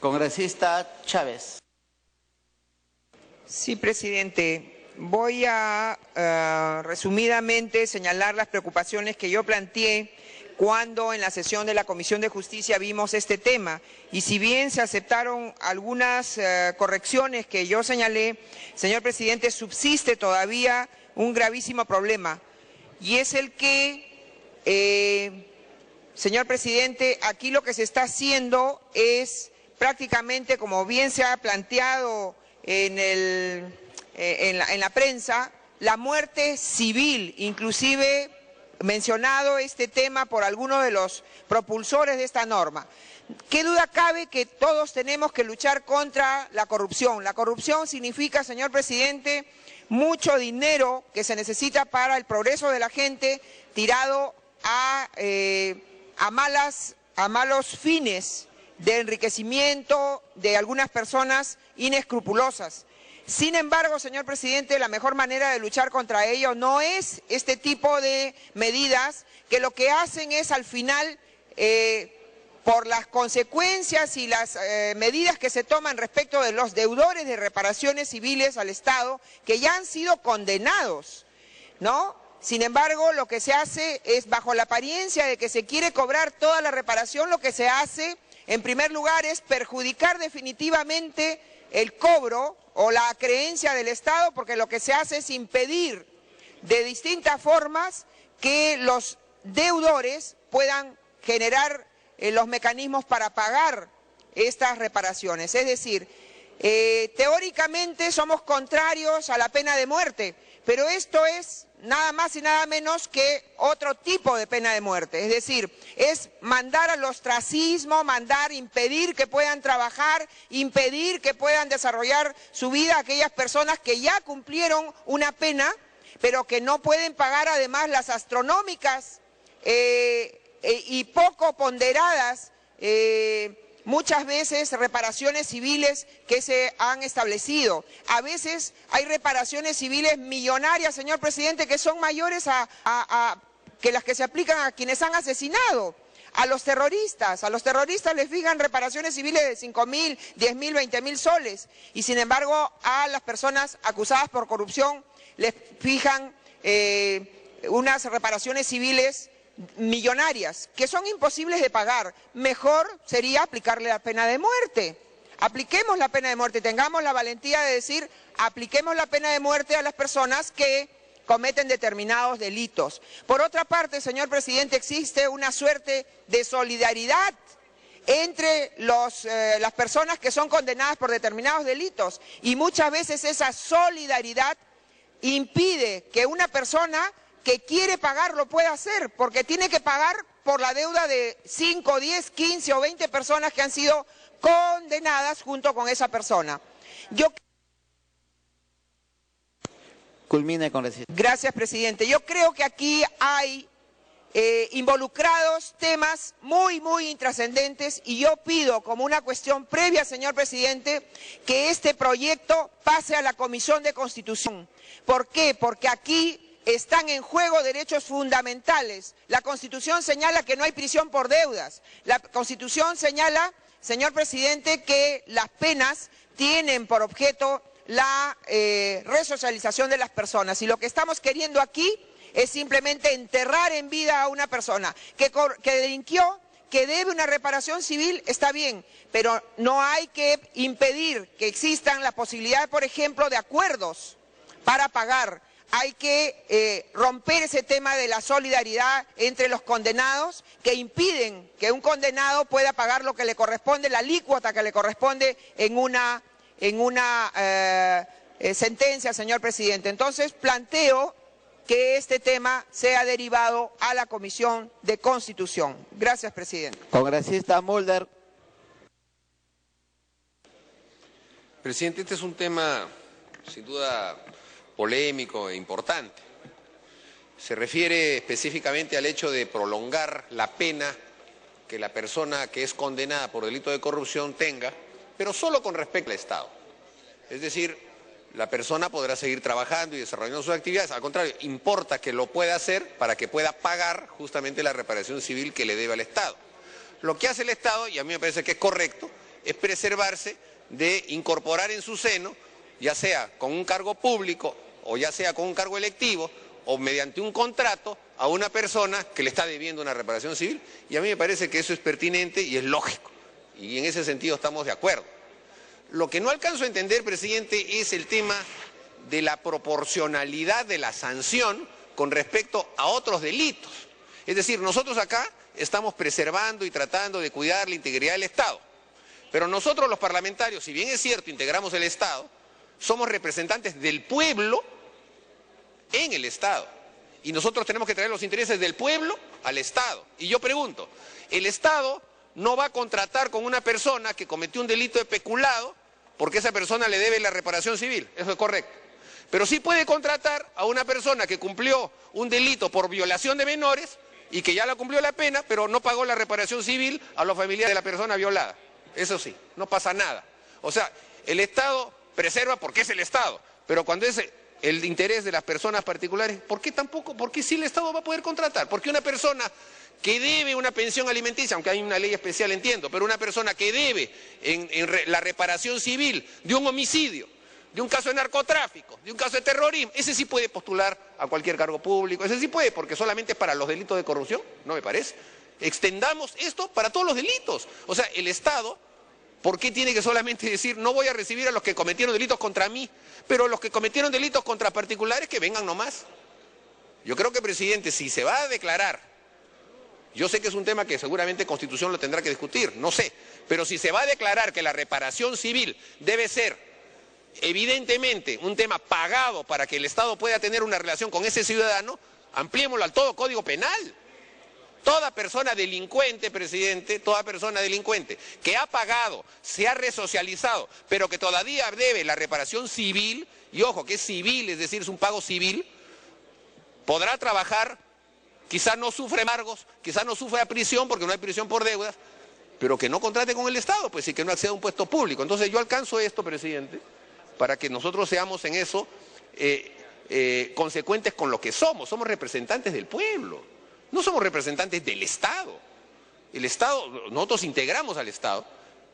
Congresista Chávez. Sí, presidente. Voy a resumidamente señalar las preocupaciones que yo planteé cuando en la sesión de la Comisión de Justicia vimos este tema. Y si bien se aceptaron algunas correcciones que yo señalé, señor presidente, subsiste todavía un gravísimo problema. Y es el que, señor presidente, aquí lo que se está haciendo es prácticamente, como bien se ha planteado en la prensa, la muerte civil, inclusive mencionado este tema por algunos de los propulsores de esta norma. ¿Qué duda cabe que todos tenemos que luchar contra la corrupción? La corrupción significa, señor presidente, mucho dinero que se necesita para el progreso de la gente tirado a malos fines de enriquecimiento de algunas personas inescrupulosas. Sin embargo, señor presidente, la mejor manera de luchar contra ello no es este tipo de medidas que lo que hacen es al final, por las consecuencias y las medidas que se toman respecto de los deudores de reparaciones civiles al Estado, que ya han sido condenados, ¿no? Sin embargo, lo que se hace es, bajo la apariencia de que se quiere cobrar toda la reparación, lo que se hace, en primer lugar, es perjudicar definitivamente el cobro o la creencia del Estado, porque lo que se hace es impedir de distintas formas que los deudores puedan generar los mecanismos para pagar estas reparaciones. Es decir, teóricamente somos contrarios a la pena de muerte, pero esto es nada más y nada menos que otro tipo de pena de muerte. Es decir, es mandar al ostracismo, impedir que puedan trabajar, impedir que puedan desarrollar su vida a aquellas personas que ya cumplieron una pena, pero que no pueden pagar además las astronómicas y poco ponderadas muchas veces reparaciones civiles que se han establecido. A veces hay reparaciones civiles millonarias, señor presidente, que son mayores que las que se aplican a quienes han asesinado. A los terroristas les fijan reparaciones civiles de 5.000, 10.000, 20.000 soles. Y sin embargo, a las personas acusadas por corrupción les fijan unas reparaciones civiles millonarias, que son imposibles de pagar. Mejor sería aplicarle la pena de muerte. Apliquemos la pena de muerte, tengamos la valentía de decir, apliquemos la pena de muerte a las personas que cometen determinados delitos. Por otra parte, señor presidente, existe una suerte de solidaridad entre las personas que son condenadas por determinados delitos, y muchas veces esa solidaridad impide que una persona que quiere pagar lo puede hacer, porque tiene que pagar por la deuda de 5, 10, 15 o 20 personas que han sido condenadas junto con esa persona. Culmine, congresista. Gracias, presidente. Yo creo que aquí hay involucrados temas muy intrascendentes, y yo pido como una cuestión previa, señor presidente, que este proyecto pase a la Comisión de Constitución. ¿Por qué? Porque aquí están en juego derechos fundamentales. La Constitución señala que no hay prisión por deudas. La Constitución señala, señor presidente, que las penas tienen por objeto la resocialización de las personas. Y lo que estamos queriendo aquí es simplemente enterrar en vida a una persona que delinquió, que debe una reparación civil, está bien, pero no hay que impedir que existan la posibilidad, por ejemplo, de acuerdos para pagar. Hay que romper ese tema de la solidaridad entre los condenados, que impiden que un condenado pueda pagar lo que le corresponde, la alícuota que le corresponde en una sentencia, señor presidente. Entonces planteo que este tema sea derivado a la Comisión de Constitución. Gracias, presidente. Congresista Mulder. Presidente, este es un tema sin duda polémico e importante. Se refiere específicamente al hecho de prolongar la pena que la persona que es condenada por delito de corrupción tenga, pero solo con respecto al Estado. Es decir, la persona podrá seguir trabajando y desarrollando sus actividades. Al contrario, importa que lo pueda hacer para que pueda pagar justamente la reparación civil que le debe al Estado. Lo que hace el Estado, y a mí me parece que es correcto, es preservarse de incorporar en su seno, ya sea con un cargo público o ya sea con un cargo electivo o mediante un contrato, a una persona que le está debiendo una reparación civil, y a mí me parece que eso es pertinente y es lógico, y en ese sentido estamos de acuerdo. Lo que no alcanzo a entender, presidente, es el tema de la proporcionalidad de la sanción con respecto a otros delitos. Es decir, nosotros acá estamos preservando y tratando de cuidar la integridad del Estado, pero nosotros los parlamentarios, si bien es cierto, integramos el Estado, somos representantes del pueblo en el Estado. Y nosotros tenemos que traer los intereses del pueblo al Estado. Y yo pregunto, el Estado no va a contratar con una persona que cometió un delito de peculado porque esa persona le debe la reparación civil, eso es correcto. Pero sí puede contratar a una persona que cumplió un delito por violación de menores y que ya la cumplió la pena, pero no pagó la reparación civil a los familiares de la persona violada. Eso sí, no pasa nada. O sea, el Estado preserva porque es el Estado, pero cuando es el interés de las personas particulares, ¿por qué tampoco? ¿Por qué sí el Estado va a poder contratar? Porque una persona que debe una pensión alimenticia, aunque hay una ley especial, entiendo, pero una persona que debe la reparación civil de un homicidio, de un caso de narcotráfico, de un caso de terrorismo, ese sí puede postular a cualquier cargo público, ese sí puede, porque solamente es para los delitos de corrupción, no me parece. Extendamos esto para todos los delitos. O sea, el Estado, ¿por qué tiene que solamente decir no voy a recibir a los que cometieron delitos contra mí, pero los que cometieron delitos contra particulares que vengan nomás? Yo creo que, presidente, si se va a declarar, yo sé que es un tema que seguramente Constitución lo tendrá que discutir, no sé, pero si se va a declarar que la reparación civil debe ser evidentemente un tema pagado para que el Estado pueda tener una relación con ese ciudadano, ampliémoslo al todo Código Penal. Toda persona delincuente, presidente, toda persona delincuente que ha pagado, se ha resocializado, pero que todavía debe la reparación civil, y ojo que es civil, es decir, es un pago civil, podrá trabajar, quizás no sufre embargos, quizás no sufre prisión porque no hay prisión por deudas, pero que no contrate con el Estado, pues, y que no acceda a un puesto público. Entonces yo alcanzo esto, presidente, para que nosotros seamos en eso consecuentes con lo que somos representantes del pueblo. No somos representantes del Estado. El Estado, nosotros integramos al Estado,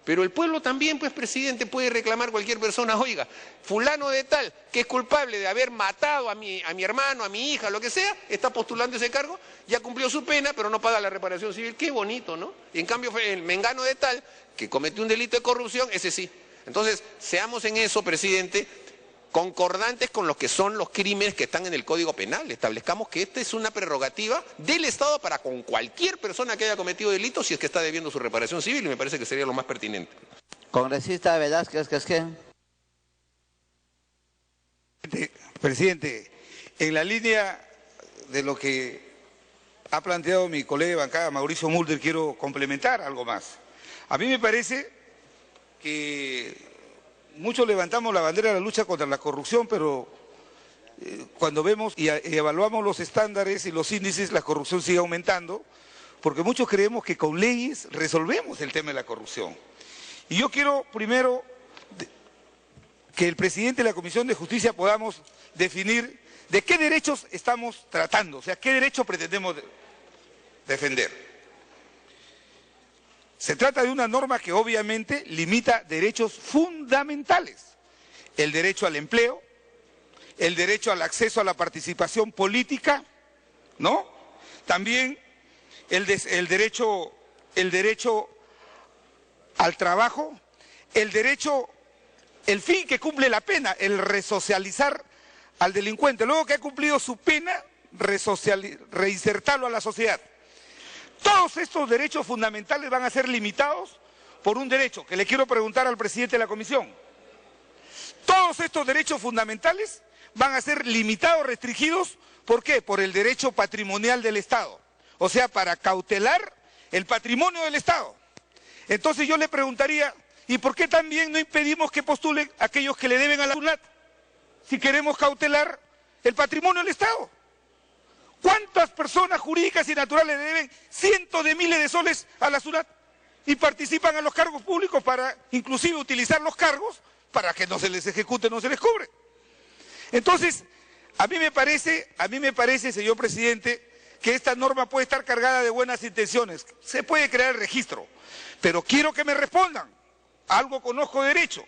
pero el pueblo también, pues, presidente, puede reclamar cualquier persona, oiga, fulano de tal, que es culpable de haber matado a mi hermano, a mi hija, lo que sea, está postulando ese cargo, ya cumplió su pena, pero no paga la reparación civil. Qué bonito, ¿no? Y en cambio, el mengano de tal, que cometió un delito de corrupción, ese sí. Entonces, seamos en eso, presidente, concordantes con lo que son los crímenes que están en el Código Penal. Establezcamos que esta es una prerrogativa del Estado para con cualquier persona que haya cometido delitos si es que está debiendo su reparación civil, y me parece que sería lo más pertinente. Congresista Velázquez Quesquén. Presidente, en la línea de lo que ha planteado mi colega de bancada, Mauricio Mulder, quiero complementar algo más. A mí me parece que muchos levantamos la bandera de la lucha contra la corrupción, pero cuando vemos y evaluamos los estándares y los índices, la corrupción sigue aumentando, porque muchos creemos que con leyes resolvemos el tema de la corrupción. Y yo quiero primero que el presidente de la Comisión de Justicia podamos definir de qué derechos estamos tratando, o sea, qué derechos pretendemos defender. Se trata de una norma que obviamente limita derechos fundamentales, el derecho al empleo, el derecho al acceso a la participación política, ¿no? También el derecho al trabajo, el fin que cumple la pena, el resocializar al delincuente, luego que ha cumplido su pena, reinsertarlo a la sociedad. Todos estos derechos fundamentales van a ser limitados por un derecho que le quiero preguntar al presidente de la Comisión. Todos estos derechos fundamentales van a ser limitados, restringidos, ¿por qué? Por el derecho patrimonial del Estado, o sea, para cautelar el patrimonio del Estado. Entonces yo le preguntaría, ¿y por qué también no impedimos que postulen aquellos que le deben a la SUNAT si queremos cautelar el patrimonio del Estado? ¿Cuántas personas jurídicas y naturales le deben cientos de miles de soles a la SUNAT y participan en los cargos públicos para inclusive utilizar los cargos para que no se les ejecute, no se les cobre? Entonces, a mí me parece, señor presidente, que esta norma puede estar cargada de buenas intenciones. Se puede crear el registro, pero quiero que me respondan algo conozco de derecho.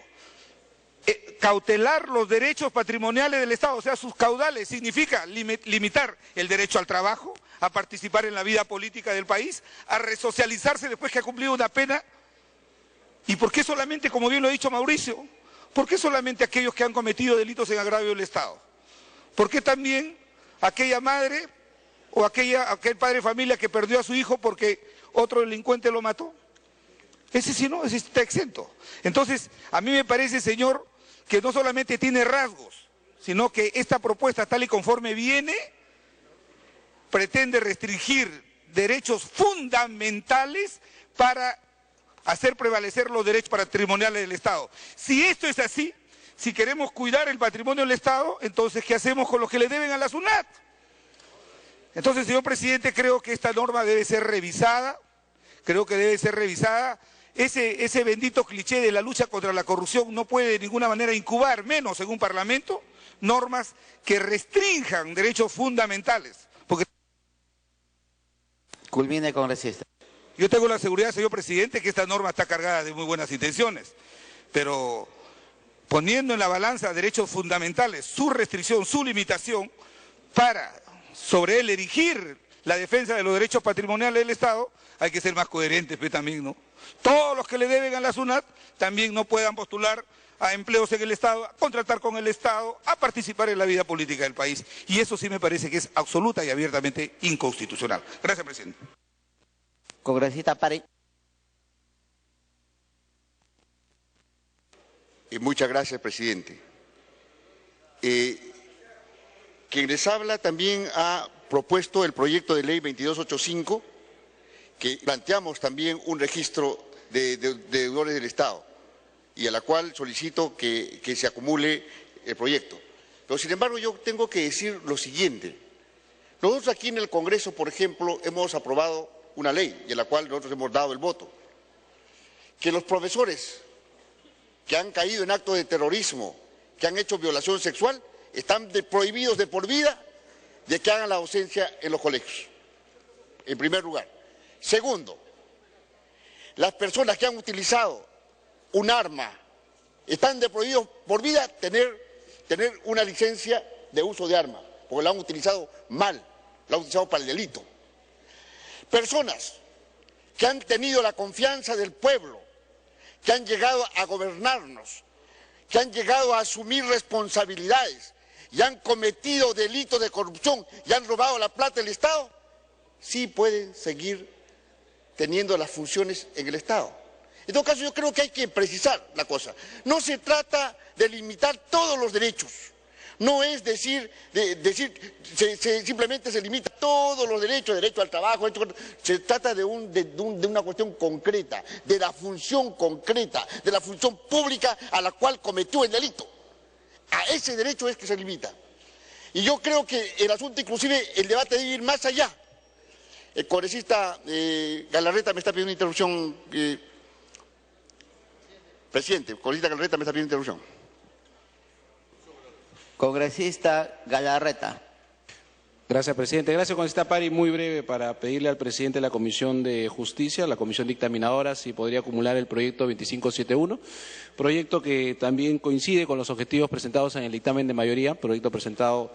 Cautelar los derechos patrimoniales del Estado, o sea, sus caudales, significa limitar el derecho al trabajo, a participar en la vida política del país, a resocializarse después que ha cumplido una pena. ¿Y por qué solamente, como bien lo ha dicho Mauricio, por qué solamente aquellos que han cometido delitos en agravio del Estado? ¿Por qué también aquella madre o aquel padre de familia que perdió a su hijo porque otro delincuente lo mató? Ese sí no, ese está exento. Entonces, a mí me parece, señor, que no solamente tiene rasgos, sino que esta propuesta, tal y conforme viene, pretende restringir derechos fundamentales para hacer prevalecer los derechos patrimoniales del Estado. Si esto es así, si queremos cuidar el patrimonio del Estado, entonces, ¿qué hacemos con los que le deben a la SUNAT? Entonces, señor presidente, creo que esta norma debe ser revisada, Ese bendito cliché de la lucha contra la corrupción no puede de ninguna manera incubar, menos en un parlamento, normas que restrinjan derechos fundamentales. Porque Culmine, congresista. yo tengo la seguridad, señor presidente, que esta norma está cargada de muy buenas intenciones, pero poniendo en la balanza derechos fundamentales, su restricción, su limitación, para sobre él erigir la defensa de los derechos patrimoniales del Estado, hay que ser más coherentes también, ¿no? Todos los que le deben a la SUNAT también no puedan postular a empleos en el Estado, a contratar con el Estado, a participar en la vida política del país. Y eso sí me parece que es absoluta y abiertamente inconstitucional. Gracias, presidente. Congresista Pari. Muchas gracias, presidente. Quien les habla también ha propuesto el proyecto de ley 2285, que planteamos también un registro de deudores del Estado y a la cual solicito que se acumule el proyecto. Pero sin embargo yo tengo que decir lo siguiente. Nosotros aquí en el Congreso, por ejemplo, hemos aprobado una ley y a la cual nosotros hemos dado el voto. Que los profesores que han caído en actos de terrorismo, que han hecho violación sexual, están prohibidos de por vida de que hagan la docencia en los colegios, en primer lugar. Segundo, las personas que han utilizado un arma están prohibidos por vida tener una licencia de uso de arma, porque la han utilizado mal, la han utilizado para el delito. Personas que han tenido la confianza del pueblo, que han llegado a gobernarnos, que han llegado a asumir responsabilidades y han cometido delitos de corrupción y han robado la plata del Estado, sí pueden seguir teniendo las funciones en el Estado. En todo caso, yo creo que hay que precisar la cosa. No se trata de limitar todos los derechos. No es simplemente se limita todos los derechos, derecho al trabajo, se trata de una cuestión concreta, de la función concreta, de la función pública a la cual cometió el delito. A ese derecho es que se limita. Y yo creo que el asunto, inclusive, el debate debe ir más allá. El congresista Galarreta me está pidiendo interrupción. Presidente, el congresista Galarreta me está pidiendo interrupción. Congresista Galarreta. Gracias, presidente. Gracias, congresista Pari. Muy breve para pedirle al presidente de la Comisión de Justicia, la Comisión Dictaminadora, si podría acumular el proyecto 2571, proyecto que también coincide con los objetivos presentados en el dictamen de mayoría, proyecto presentado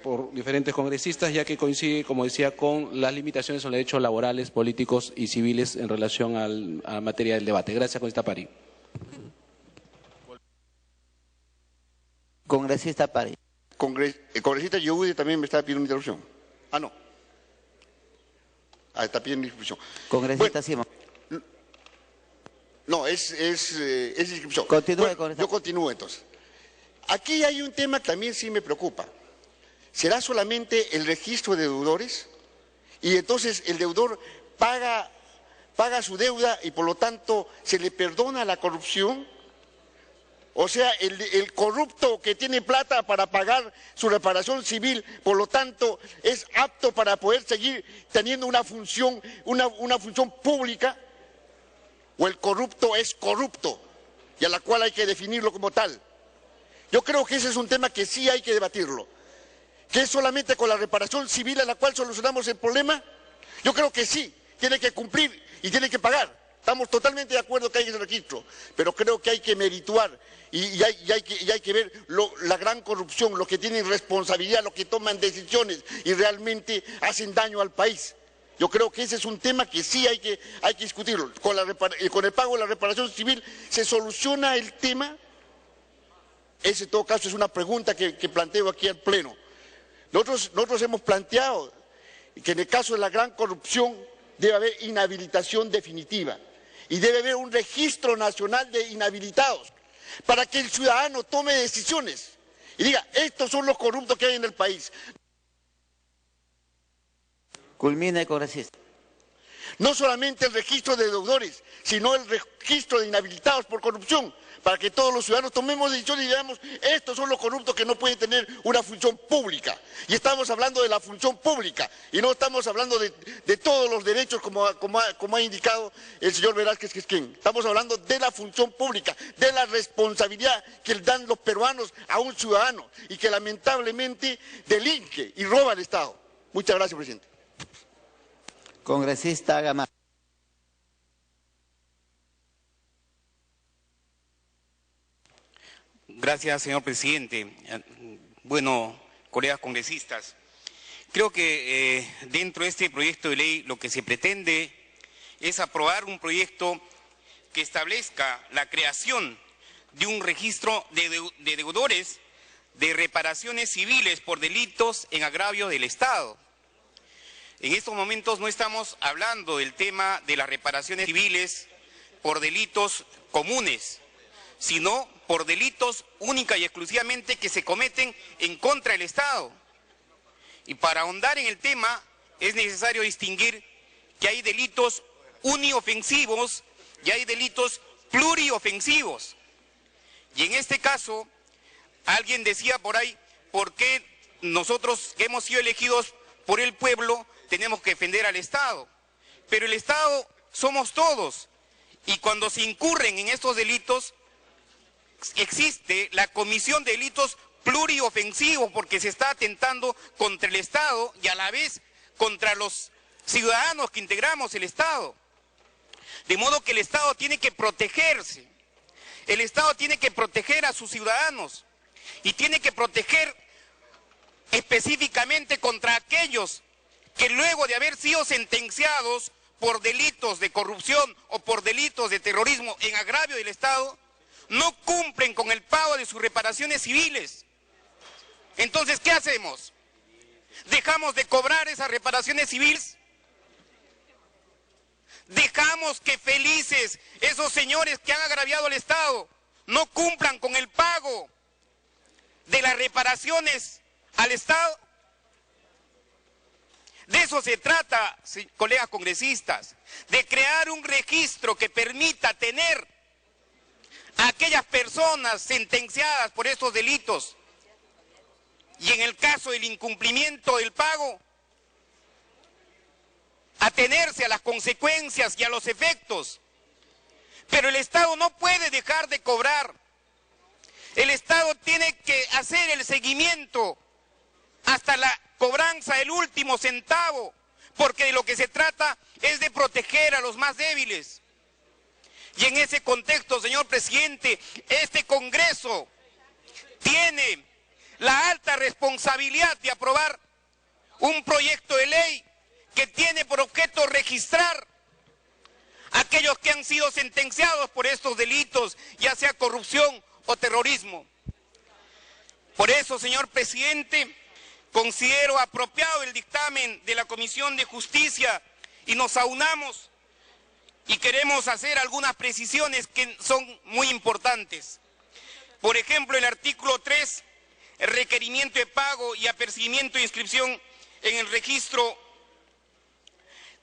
por diferentes congresistas, ya que coincide, como decía, con las limitaciones a los derechos laborales, políticos y civiles en relación a la materia del debate. Gracias, congresista Pari. Congresista Pari. El congresista Yehude también me está pidiendo interrupción. Ah, no. Ah, está pidiendo inscripción. Congresista Simón. No, es inscripción. Continúe, bueno, congresista. yo continúo entonces. Aquí hay un tema que también sí me preocupa. ¿Será solamente el registro de deudores? Y entonces el deudor paga su deuda y por lo tanto se le perdona la corrupción. O sea, el corrupto que tiene plata para pagar su reparación civil, por lo tanto, es apto para poder seguir teniendo una función pública, o el corrupto es corrupto, y a la cual hay que definirlo como tal. Yo creo que ese es un tema que sí hay que debatirlo. ¿Que es solamente con la reparación civil a la cual solucionamos el problema? Yo creo que sí, tiene que cumplir y tiene que pagar. Estamos totalmente de acuerdo que hay ese registro, pero creo que hay que merituar y hay que ver la gran corrupción, los que tienen responsabilidad, los que toman decisiones y realmente hacen daño al país. Yo creo que ese es un tema que sí hay que discutirlo. Con el pago de la reparación civil se soluciona el tema. Ese, en todo caso, es una pregunta que planteo aquí al Pleno. Nosotros hemos planteado que en el caso de la gran corrupción debe haber inhabilitación definitiva y debe haber un registro nacional de inhabilitados para que el ciudadano tome decisiones y diga, estos son los corruptos que hay en el país. Culmine, congresista. No solamente el registro de deudores, sino el registro de inhabilitados por corrupción, para que todos los ciudadanos tomemos decisiones y digamos, estos son los corruptos que no pueden tener una función pública. Y estamos hablando de la función pública, y no estamos hablando de todos los derechos como ha indicado el señor Velázquez Quisquén. Estamos hablando de la función pública, de la responsabilidad que dan los peruanos a un ciudadano, y que lamentablemente delinque y roba al Estado. Muchas gracias, presidente. Congresista Gamarra. Gracias, señor presidente. Bueno, colegas congresistas, creo que dentro de este proyecto de ley lo que se pretende es aprobar un proyecto que establezca la creación de un registro de deudores de reparaciones civiles por delitos en agravio del Estado. En estos momentos no estamos hablando del tema de las reparaciones civiles por delitos comunes, sino por delitos única y exclusivamente que se cometen en contra del Estado. Y para ahondar en el tema es necesario distinguir que hay delitos uniofensivos y hay delitos pluriofensivos. Y en este caso, alguien decía por ahí, ¿por qué nosotros que hemos sido elegidos por el pueblo tenemos que defender al Estado? Pero el Estado somos todos, y cuando se incurren en estos delitos, existe la comisión de delitos pluriofensivos, porque se está atentando contra el Estado y a la vez contra los ciudadanos que integramos el Estado. De modo que el Estado tiene que protegerse, el Estado tiene que proteger a sus ciudadanos y tiene que proteger específicamente contra aquellos que luego de haber sido sentenciados por delitos de corrupción o por delitos de terrorismo en agravio del Estado, no cumplen con el pago de sus reparaciones civiles. Entonces, ¿qué hacemos? ¿Dejamos de cobrar esas reparaciones civiles? ¿Dejamos que felices esos señores que han agraviado al Estado no cumplan con el pago de las reparaciones al Estado? De eso se trata, colegas congresistas, de crear un registro que permita tener a aquellas personas sentenciadas por estos delitos y en el caso del incumplimiento del pago, atenerse a las consecuencias y a los efectos. Pero el Estado no puede dejar de cobrar. El Estado tiene que hacer el seguimiento hasta la cobranza del último centavo, porque de lo que se trata es de proteger a los más débiles. Y en ese contexto, señor presidente, este Congreso tiene la alta responsabilidad de aprobar un proyecto de ley que tiene por objeto registrar a aquellos que han sido sentenciados por estos delitos, ya sea corrupción o terrorismo. Por eso, señor presidente, considero apropiado el dictamen de la Comisión de Justicia y nos aunamos y queremos hacer algunas precisiones que son muy importantes. Por ejemplo, el artículo 3, el requerimiento de pago y apercibimiento de inscripción en el registro,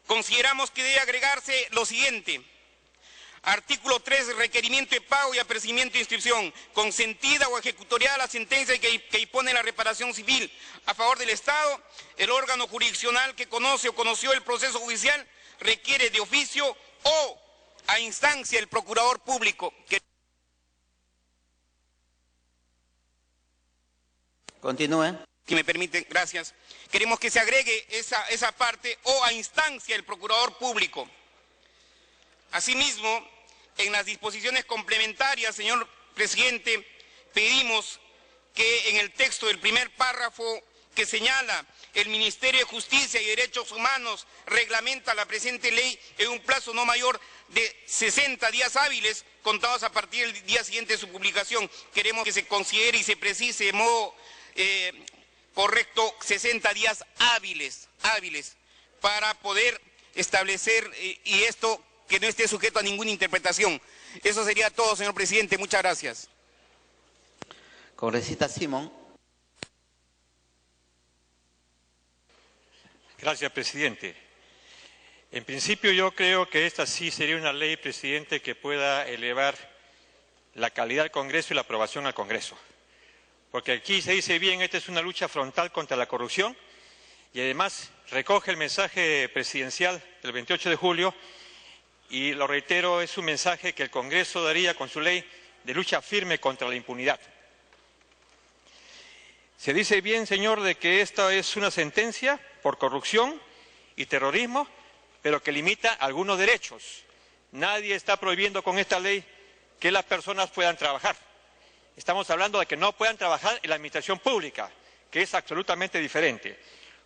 consideramos que debe agregarse lo siguiente. Artículo 3, requerimiento de pago y apercibimiento de inscripción. Consentida o ejecutoriada la sentencia que impone la reparación civil a favor del Estado, el órgano jurisdiccional que conoce o conoció el proceso judicial requiere de oficio o a instancia del procurador público. Continúe. Si me permiten, gracias. Queremos que se agregue esa parte o a instancia del procurador público. Asimismo, en las disposiciones complementarias, señor presidente, pedimos que en el texto del primer párrafo que señala el Ministerio de Justicia y Derechos Humanos reglamenta la presente ley en un plazo no mayor de 60 días hábiles contados a partir del día siguiente de su publicación. Queremos que se considere y se precise de modo correcto 60 días hábiles para poder establecer y esto que no esté sujeto a ninguna interpretación. Eso sería todo, señor presidente. Muchas gracias. Congresista Simón. Gracias, presidente. En principio yo creo que esta sí sería una ley, presidente, que pueda elevar la calidad del Congreso y la aprobación al Congreso. Porque aquí se dice bien, esta es una lucha frontal contra la corrupción y además recoge el mensaje presidencial del 28 de julio y lo reitero, es un mensaje que el Congreso daría con su ley de lucha firme contra la impunidad. Se dice bien, señor, de que esta es una sentencia por corrupción y terrorismo, pero que limita algunos derechos. Nadie está prohibiendo con esta ley que las personas puedan trabajar. Estamos hablando de que no puedan trabajar en la administración pública, que es absolutamente diferente.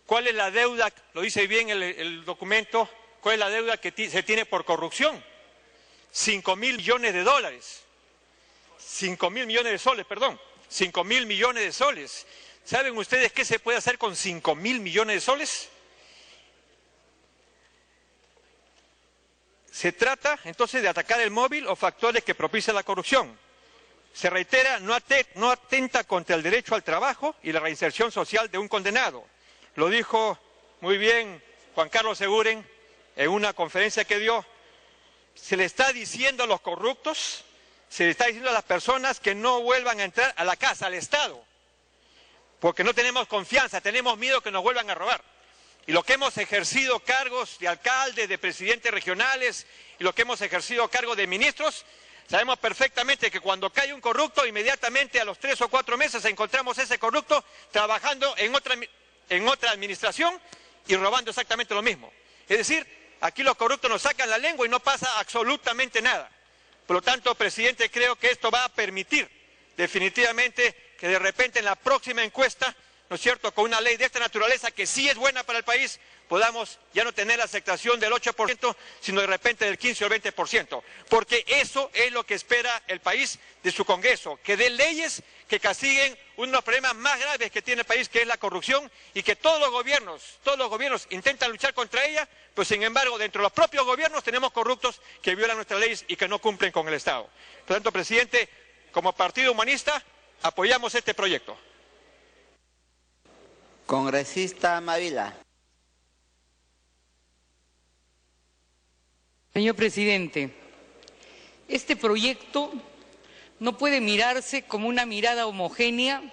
¿Cuál es la deuda? Lo dice bien el documento. ¿Cuál es la deuda que se tiene por corrupción? 5.000 millones de dólares. 5.000 millones de soles, perdón. 5.000 millones de soles. ¿Saben ustedes qué se puede hacer con 5.000 millones de soles? Se trata entonces de atacar el móvil o factores que propician la corrupción. Se reitera, no atenta contra el derecho al trabajo y la reinserción social de un condenado. Lo dijo muy bien Juan Carlos Seguren en una conferencia que dio. Se le está diciendo a los corruptos, se le está diciendo a las personas que no vuelvan a entrar a la casa, al Estado, porque no tenemos confianza, tenemos miedo que nos vuelvan a robar. Y lo que hemos ejercido cargos de alcaldes, de presidentes regionales, y lo que hemos ejercido cargos de ministros, sabemos perfectamente que cuando cae un corrupto, inmediatamente a los 3 o 4 meses encontramos ese corrupto trabajando en otra administración y robando exactamente lo mismo. Es decir, aquí los corruptos nos sacan la lengua y no pasa absolutamente nada. Por lo tanto, presidente, creo que esto va a permitir definitivamente que de repente en la próxima encuesta, ¿no es cierto?, con una ley de esta naturaleza que sí es buena para el país, podamos ya no tener la aceptación del 8%, sino de repente del 15 o el 20%. Porque eso es lo que espera el país de su Congreso, que dé leyes que castiguen uno de los problemas más graves que tiene el país, que es la corrupción, y que todos los gobiernos intentan luchar contra ella, pero sin embargo, dentro de los propios gobiernos tenemos corruptos que violan nuestras leyes y que no cumplen con el Estado. Por lo tanto, presidente, como Partido Humanista, apoyamos este proyecto. Congresista Mavila. Señor presidente, este proyecto no puede mirarse como una mirada homogénea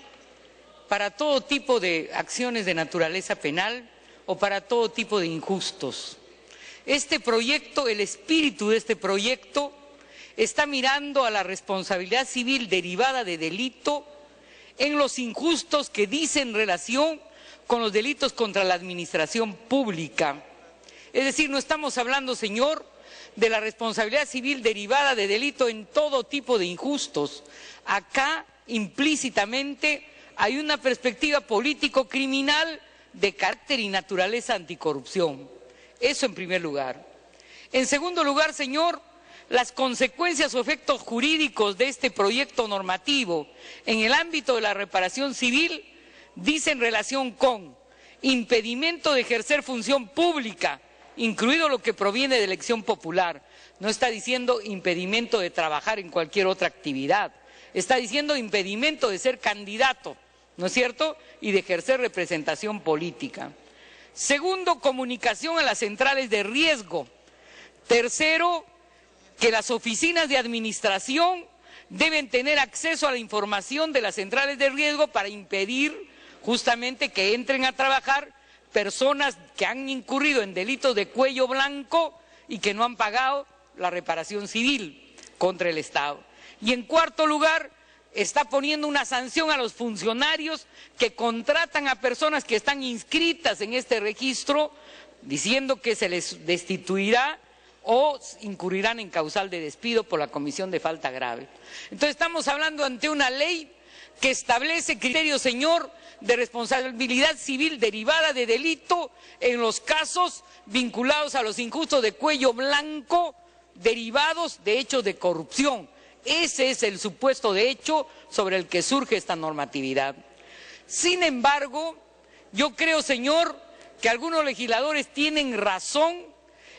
para todo tipo de acciones de naturaleza penal o para todo tipo de injustos. Este proyecto, el espíritu de este proyecto, está mirando a la responsabilidad civil derivada de delito en los injustos que dicen relación con los delitos contra la administración pública. Es decir, no estamos hablando, señor, de la responsabilidad civil derivada de delito en todo tipo de injustos. Acá, implícitamente, hay una perspectiva político-criminal de carácter y naturaleza anticorrupción. Eso en primer lugar. En segundo lugar, señor, las consecuencias o efectos jurídicos de este proyecto normativo en el ámbito de la reparación civil dicen relación con impedimento de ejercer función pública, incluido lo que proviene de elección popular. No está diciendo impedimento de trabajar en cualquier otra actividad, está diciendo impedimento de ser candidato, ¿no es cierto?, y de ejercer representación política. Segundo, comunicación a las centrales de riesgo. Tercero, que las oficinas de administración deben tener acceso a la información de las centrales de riesgo para impedir justamente que entren a trabajar personas que han incurrido en delitos de cuello blanco y que no han pagado la reparación civil contra el Estado. Y en cuarto lugar, está poniendo una sanción a los funcionarios que contratan a personas que están inscritas en este registro, diciendo que se les destituirá o incurrirán en causal de despido por la comisión de falta grave. Entonces estamos hablando ante una ley que establece criterios, señor, de responsabilidad civil derivada de delito en los casos vinculados a los injustos de cuello blanco derivados de hechos de corrupción. Ese es el supuesto de hecho sobre el que surge esta normatividad. Sin embargo, yo creo, señor, que algunos legisladores tienen razón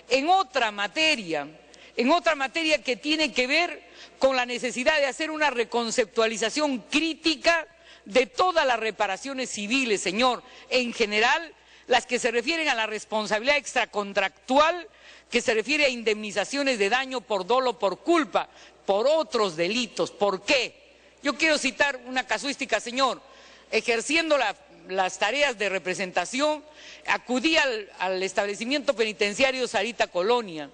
en otra materia que tiene que ver con la necesidad de hacer una reconceptualización crítica de todas las reparaciones civiles, señor, en general las que se refieren a la responsabilidad extracontractual, que se refiere a indemnizaciones de daño por dolo, por culpa, por otros delitos. ¿Por qué? Yo quiero citar una casuística, señor. Ejerciendo las tareas de representación, acudí al establecimiento penitenciario Sarita Colonia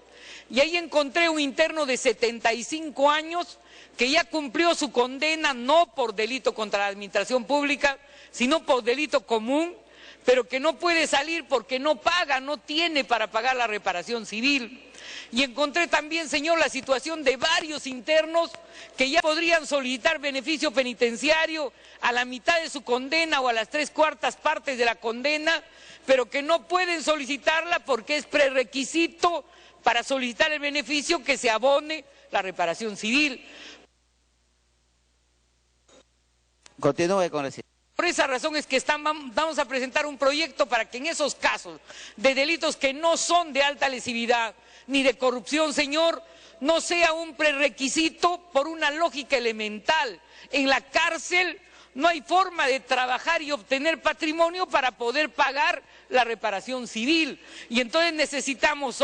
y ahí encontré un interno de 75 años que ya cumplió su condena no por delito contra la administración pública, sino por delito común, pero que no puede salir porque no paga, no tiene para pagar la reparación civil. Y encontré también, señor, la situación de varios internos que ya podrían solicitar beneficio penitenciario a la mitad de su condena o a las 3/4 partes de la condena, pero que no pueden solicitarla porque es prerequisito para solicitar el beneficio que se abone la reparación civil. Continúe, congresista. Por esa razón es que vamos a presentar un proyecto para que en esos casos de delitos que no son de alta lesividad ni de corrupción, señor, no sea un prerequisito por una lógica elemental. En la cárcel no hay forma de trabajar y obtener patrimonio para poder pagar la reparación civil. Y entonces necesitamos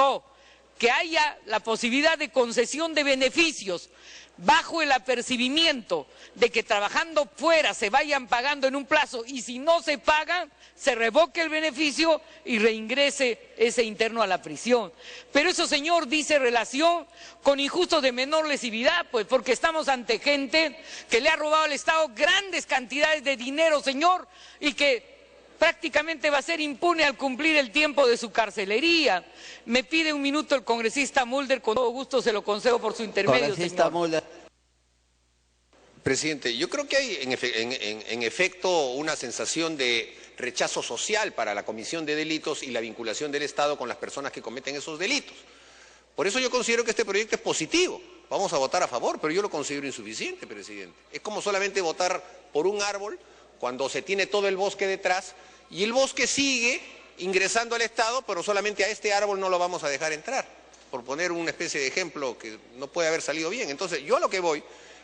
que haya la posibilidad de concesión de beneficios bajo el apercibimiento de que trabajando fuera se vayan pagando en un plazo y si no se pagan, se revoque el beneficio y reingrese ese interno a la prisión. Pero eso, señor, dice relación con injustos de menor lesividad, pues porque estamos ante gente que le ha robado al Estado grandes cantidades de dinero, señor, y que prácticamente va a ser impune al cumplir el tiempo de su carcelería. Me pide un minuto el congresista Mulder, con todo gusto se lo concedo por su intermedio, Congresista señor. Mulder. Presidente, yo creo que hay en efecto una sensación de rechazo social para la comisión de delitos y la vinculación del Estado con las personas que cometen esos delitos. Por eso yo considero que este proyecto es positivo. Vamos a votar a favor, pero yo lo considero insuficiente, presidente. Es como solamente votar por un árbol cuando se tiene todo el bosque detrás y el bosque sigue ingresando al Estado, pero solamente a este árbol no lo vamos a dejar entrar, por poner una especie de ejemplo que no puede haber salido bien. Entonces, yo a lo que voy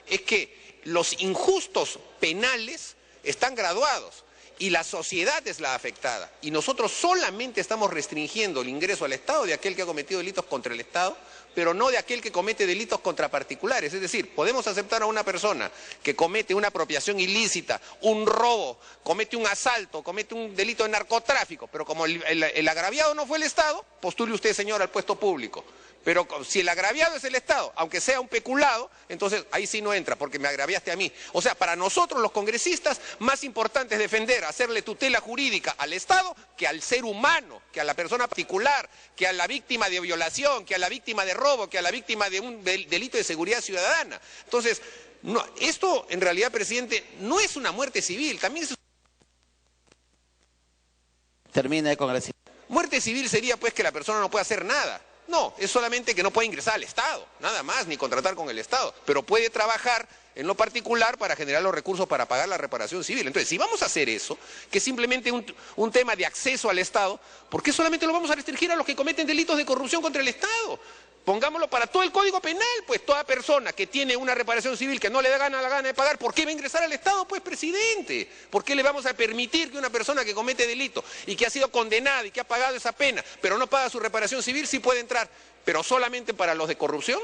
es que los injustos penales están graduados y la sociedad es la afectada. Y nosotros solamente estamos restringiendo el ingreso al Estado de aquel que ha cometido delitos contra el Estado, pero no de aquel que comete delitos contra particulares. Es decir, podemos aceptar a una persona que comete una apropiación ilícita, un robo, comete un asalto, comete un delito de narcotráfico, pero como el agraviado no fue el Estado, postule usted, señor, al puesto público. Pero si el agraviado es el Estado, aunque sea un peculado, entonces ahí sí no entra, porque me agraviaste a mí. O sea, para nosotros los congresistas, más importante es defender, hacerle tutela jurídica al Estado que al ser humano, que a la persona particular, que a la víctima de violación, que a la víctima de robo, que a la víctima de un delito de seguridad ciudadana. Entonces, no, esto en realidad, presidente, no es una muerte civil, también es... Termina, congresista. Muerte civil sería pues que la persona no puede hacer nada. No, es solamente que no puede ingresar al Estado, nada más, ni contratar con el Estado, pero puede trabajar en lo particular para generar los recursos para pagar la reparación civil. Entonces, si vamos a hacer eso, que es simplemente un tema de acceso al Estado, ¿por qué solamente lo vamos a restringir a los que cometen delitos de corrupción contra el Estado? Pongámoslo para todo el Código Penal, pues toda persona que tiene una reparación civil que no le da la gana de pagar, ¿por qué va a ingresar al Estado? Pues, presidente, ¿por qué le vamos a permitir que una persona que comete delito y que ha sido condenada y que ha pagado esa pena, pero no paga su reparación civil, sí puede entrar, pero solamente para los de corrupción?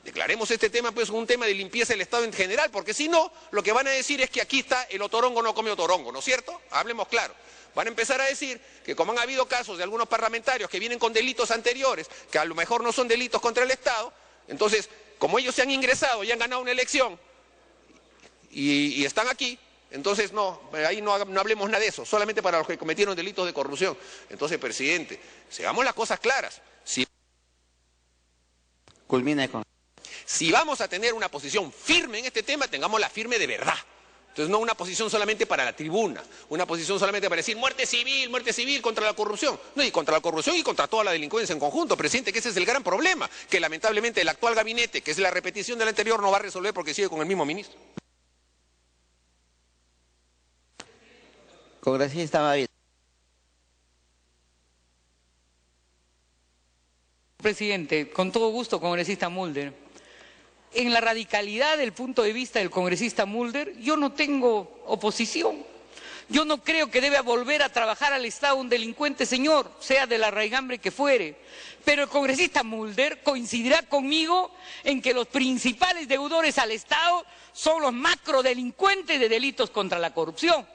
Declaremos este tema pues un tema de limpieza del Estado en general, porque si no, lo que van a decir es que aquí está el otorongo no come otorongo, ¿no es cierto? Hablemos claro. Van a empezar a decir que como han habido casos de algunos parlamentarios que vienen con delitos anteriores, que a lo mejor no son delitos contra el Estado, entonces, como ellos se han ingresado y han ganado una elección y están aquí, entonces no, ahí no hablemos nada de eso, solamente para los que cometieron delitos de corrupción. Entonces, presidente, seamos las cosas claras. Si Culmine con... Si vamos a tener una posición firme en este tema, tengámosla firme de verdad. Entonces, no una posición solamente para la tribuna, una posición solamente para decir muerte civil contra la corrupción. No, y contra la corrupción y contra toda la delincuencia en conjunto, presidente, que ese es el gran problema, que lamentablemente el actual gabinete, que es la repetición del anterior, no va a resolver porque sigue con el mismo ministro. Congresista Mavila. Presidente, con todo gusto, congresista Mulder. En la radicalidad del punto de vista del congresista Mulder, yo no tengo oposición. Yo no creo que deba volver a trabajar al Estado un delincuente, señor, sea de la raigambre que fuere. Pero el congresista Mulder coincidirá conmigo en que los principales deudores al Estado son los macrodelincuentes de delitos contra la corrupción.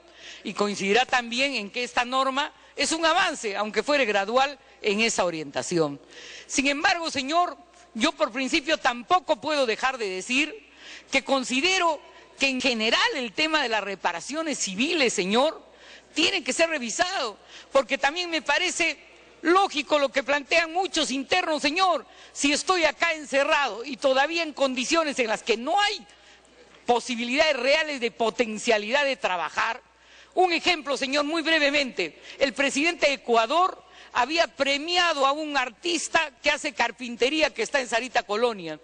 Y coincidirá también en que esta norma es un avance, aunque fuere gradual, en esa orientación. Sin embargo, señor, yo por principio tampoco puedo dejar de decir que considero que en general el tema de las reparaciones civiles, señor, tiene que ser revisado, porque también me parece lógico lo que plantean muchos internos, señor. Si estoy acá encerrado y todavía en condiciones en las que no hay posibilidades reales de potencialidad de trabajar. Un ejemplo, señor, muy brevemente. El presidente de Ecuador había premiado a un artista que hace carpintería que está en Sarita Colonia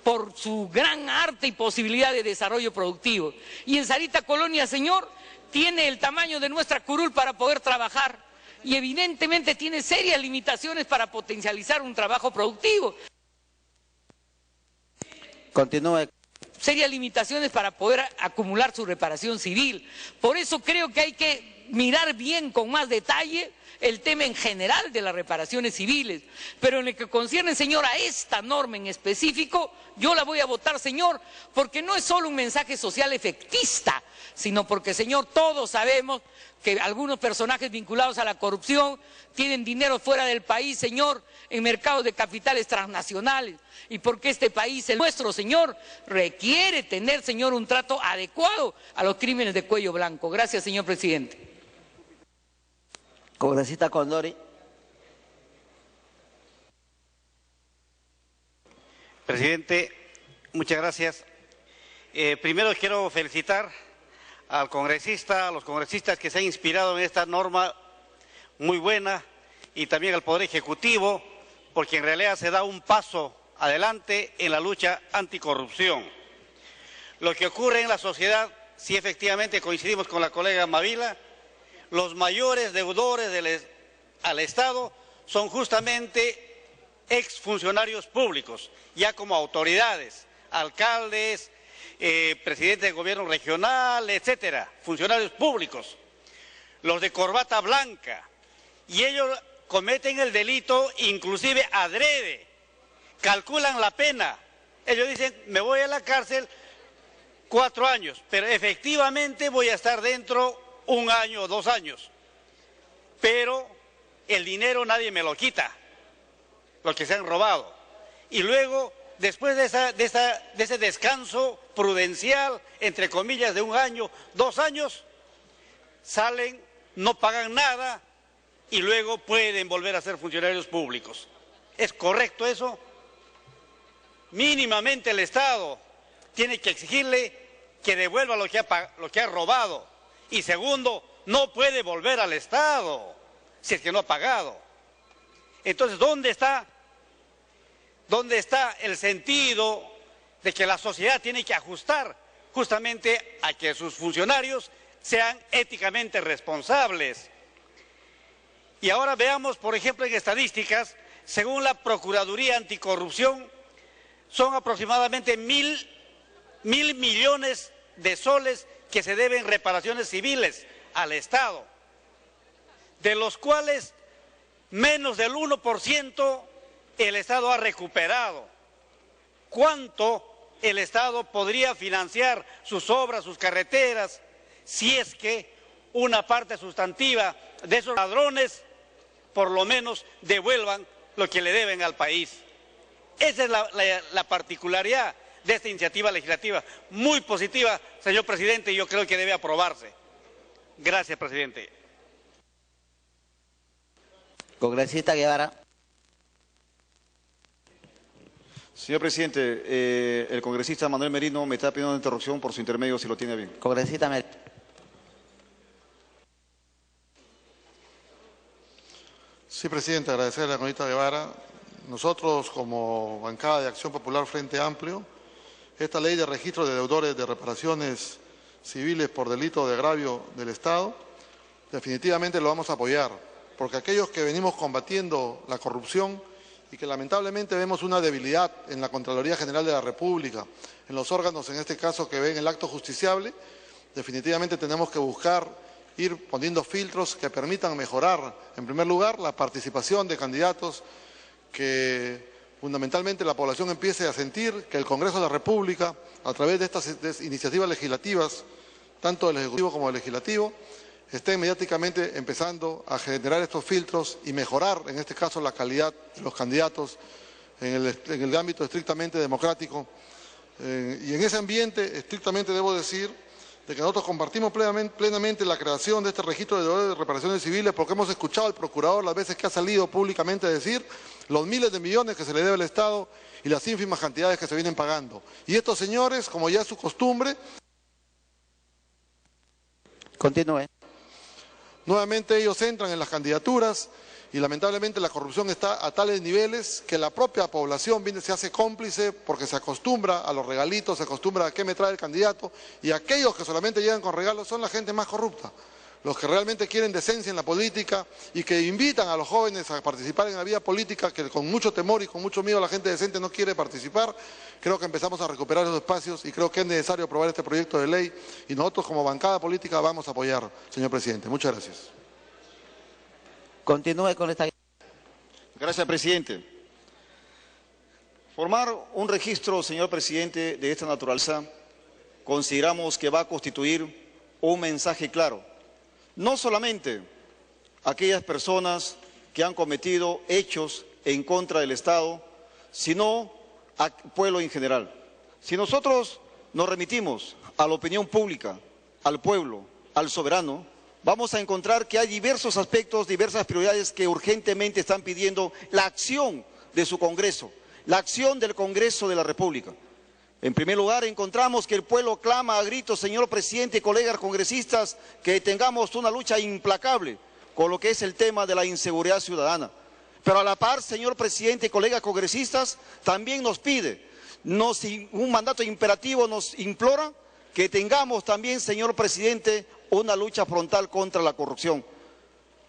por su gran arte y posibilidad de desarrollo productivo. Y en Sarita Colonia, señor, tiene el tamaño de nuestra curul para poder trabajar y evidentemente tiene serias limitaciones para potencializar un trabajo productivo. Continúe. Serias limitaciones para poder acumular su reparación civil. Por eso creo que hay que mirar bien con más detalle el tema en general de las reparaciones civiles, pero en lo que concierne, señor, a esta norma en específico, yo la voy a votar, señor, porque no es solo un mensaje social efectista, sino porque, señor, todos sabemos que algunos personajes vinculados a la corrupción tienen dinero fuera del país, señor, en mercados de capitales transnacionales, y porque este país, el nuestro, señor, requiere tener, señor, un trato adecuado a los crímenes de cuello blanco. Gracias, señor presidente. Congresista Condori. Presidente, muchas gracias. Primero quiero felicitar a los congresistas que se han inspirado en esta norma muy buena y también al Poder Ejecutivo, porque en realidad se da un paso adelante en la lucha anticorrupción. Lo que ocurre en la sociedad, sí efectivamente coincidimos con la colega Mavila, los mayores deudores al Estado son justamente exfuncionarios públicos, ya como autoridades, alcaldes, presidentes de gobierno regional, etcétera, funcionarios públicos, los de corbata blanca, y ellos cometen el delito inclusive adrede, calculan la pena, ellos dicen me voy a la cárcel 4 años, pero efectivamente voy a estar dentro 1 año o 2 años, pero el dinero nadie me lo quita, los que se han robado. Y luego, después de ese descanso prudencial, entre comillas, de 1 año, 2 años, salen, no pagan nada y luego pueden volver a ser funcionarios públicos. ¿Es correcto eso? Mínimamente el Estado tiene que exigirle que devuelva lo que ha robado. Y segundo, no puede volver al Estado si es que no ha pagado. Entonces, ¿dónde está el sentido de que la sociedad tiene que ajustar justamente a que sus funcionarios sean éticamente responsables? Y ahora veamos, por ejemplo, en estadísticas, según la Procuraduría Anticorrupción, son aproximadamente mil millones de soles que se deben reparaciones civiles al Estado, de los cuales menos del 1% el Estado ha recuperado. ¿Cuánto el Estado podría financiar sus obras, sus carreteras, si es que una parte sustantiva de esos ladrones por lo menos devuelvan lo que le deben al país? Esa es la particularidad de esta iniciativa legislativa, muy positiva, señor presidente, y yo creo que debe aprobarse. Gracias, presidente. Congresista Guevara. Señor presidente, el congresista Manuel Merino me está pidiendo una interrupción por su intermedio, si lo tiene bien. Congresista Merino. Sí, presidente, agradecer a la señorita Guevara. Nosotros, como bancada de Acción Popular Frente Amplio, esta ley de registro de deudores de reparaciones civiles por delito de agravio del Estado, definitivamente lo vamos a apoyar, porque aquellos que venimos combatiendo la corrupción y que lamentablemente vemos una debilidad en la Contraloría General de la República, en los órganos, en este caso, que ven el acto justiciable, definitivamente tenemos que buscar ir poniendo filtros que permitan mejorar, en primer lugar, la participación de candidatos, que fundamentalmente la población empiece a sentir que el Congreso de la República, a través de estas iniciativas legislativas, tanto del Ejecutivo como del Legislativo, esté mediáticamente empezando a generar estos filtros y mejorar, en este caso, la calidad de los candidatos en el ámbito estrictamente democrático. Y en ese ambiente, estrictamente debo decir, de que nosotros compartimos plenamente la creación de este registro de deudores de reparaciones civiles, porque hemos escuchado al procurador las veces que ha salido públicamente a decir los miles de millones que se le debe al Estado y las ínfimas cantidades que se vienen pagando. Y estos señores, como ya es su costumbre... Continúe. Nuevamente ellos entran en las candidaturas y lamentablemente la corrupción está a tales niveles que la propia población se hace cómplice porque se acostumbra a los regalitos, se acostumbra a qué me trae el candidato, y aquellos que solamente llegan con regalos son la gente más corrupta, los que realmente quieren decencia en la política y que invitan a los jóvenes a participar en la vida política, que con mucho temor y con mucho miedo la gente decente no quiere participar. Creo que empezamos a recuperar esos espacios y creo que es necesario aprobar este proyecto de ley y nosotros como bancada política vamos a apoyar, señor presidente. Muchas gracias. Continúe con esta... Gracias, presidente. Formar un registro, señor presidente, de esta naturaleza, consideramos que va a constituir un mensaje claro, no solamente a aquellas personas que han cometido hechos en contra del Estado, sino al pueblo en general. Si nosotros nos remitimos a la opinión pública, al pueblo, al soberano, vamos a encontrar que hay diversos aspectos, diversas prioridades que urgentemente están pidiendo la acción de su Congreso, la acción del Congreso de la República. En primer lugar, encontramos que el pueblo clama a gritos, señor presidente y colegas congresistas, que tengamos una lucha implacable con lo que es el tema de la inseguridad ciudadana. Pero a la par, señor presidente y colegas congresistas, también nos pide, un mandato imperativo nos implora que tengamos también, señor presidente, una lucha frontal contra la corrupción.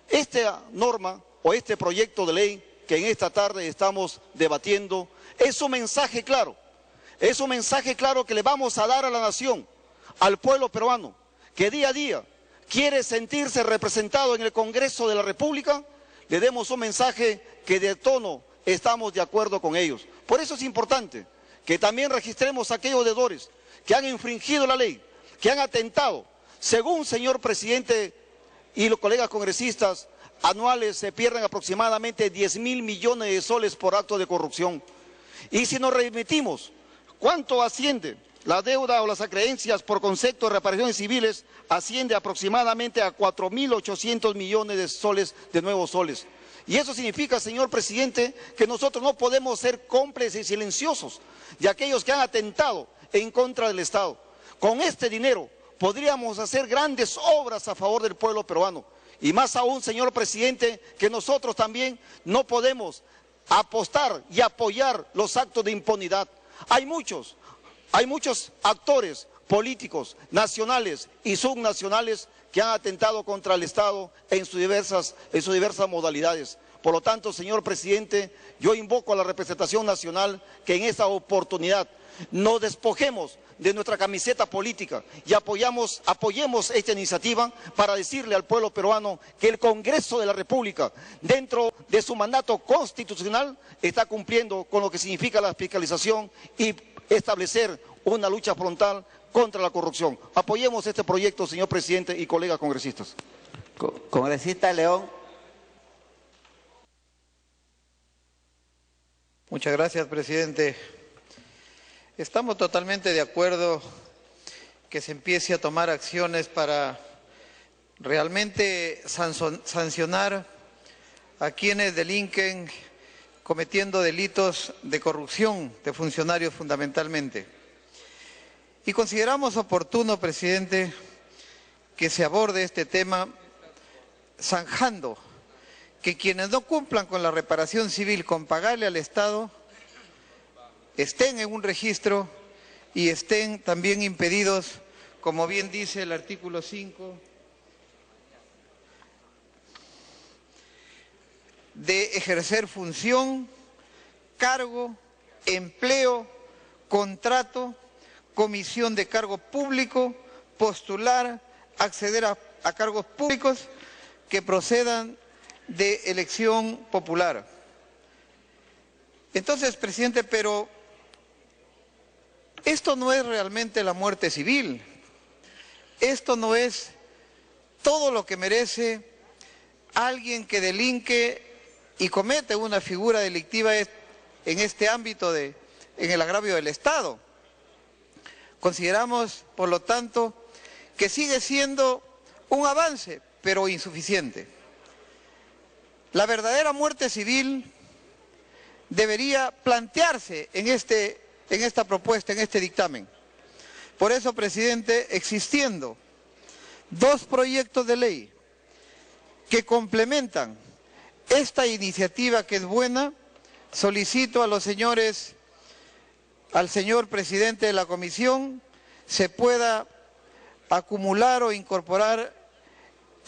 Esta norma o este proyecto de ley que en esta tarde estamos debatiendo es un mensaje claro. Es un mensaje claro que le vamos a dar a la nación, al pueblo peruano, que día a día quiere sentirse representado en el Congreso de la República. Le demos un mensaje que de tono estamos de acuerdo con ellos. Por eso es importante que también registremos a aquellos deudores que han infringido la ley, que han atentado. Según señor presidente y los colegas congresistas, anuales se pierden aproximadamente 10.000 millones de soles por acto de corrupción. Y si nos remitimos, ¿cuánto asciende la deuda o las acreencias por concepto de reparaciones civiles? Asciende aproximadamente a 4.800 millones de soles, de nuevos soles. Y eso significa, señor presidente, que nosotros no podemos ser cómplices y silenciosos de aquellos que han atentado en contra del Estado. Con este dinero podríamos hacer grandes obras a favor del pueblo peruano. Y más aún, señor presidente, que nosotros también no podemos apostar y apoyar los actos de impunidad. Hay muchos actores políticos, nacionales y subnacionales, que han atentado contra el Estado en sus diversas modalidades. Por lo tanto, señor presidente, yo invoco a la representación nacional que en esta oportunidad nos despojemos de nuestra camiseta política y apoyemos esta iniciativa para decirle al pueblo peruano que el Congreso de la República, dentro de su mandato constitucional, está cumpliendo con lo que significa la fiscalización y establecer una lucha frontal contra la corrupción. Apoyemos este proyecto, señor presidente y colegas congresistas. Congresista León. Muchas gracias, presidente. Estamos totalmente de acuerdo que se empiece a tomar acciones para realmente sancionar a quienes delinquen cometiendo delitos de corrupción de funcionarios fundamentalmente. Y consideramos oportuno, presidente, que se aborde este tema zanjando que quienes no cumplan con la reparación civil con pagarle al Estado estén en un registro y estén también impedidos, como bien dice el artículo 5, de ejercer función, cargo, empleo, contrato, comisión de cargo público, postular, acceder a cargos públicos que procedan de elección popular. Entonces, presidente, pero esto no es realmente la muerte civil. Esto no es todo lo que merece alguien que delinque y comete una figura delictiva en este ámbito en el agravio del Estado. Consideramos, por lo tanto, que sigue siendo un avance, pero insuficiente. La verdadera muerte civil debería plantearse en esta propuesta, en este dictamen. Por eso, presidente, existiendo dos proyectos de ley que complementan esta iniciativa que es buena, solicito a los señores, al señor presidente de la comisión, se pueda acumular o incorporar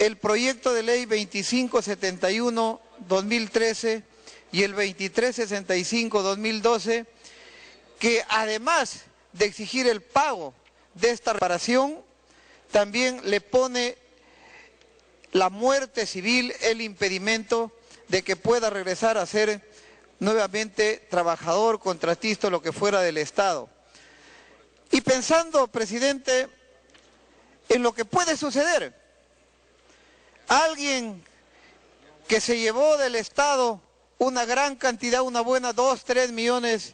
el proyecto de ley 2571-2013 y el 2365-2012, que además de exigir el pago de esta reparación, también le pone la muerte civil, el impedimento de que pueda regresar a ser nuevamente trabajador, contratista, lo que fuera del Estado. Y pensando, presidente, en lo que puede suceder, alguien que se llevó del Estado una gran cantidad, una buena 2, 3 millones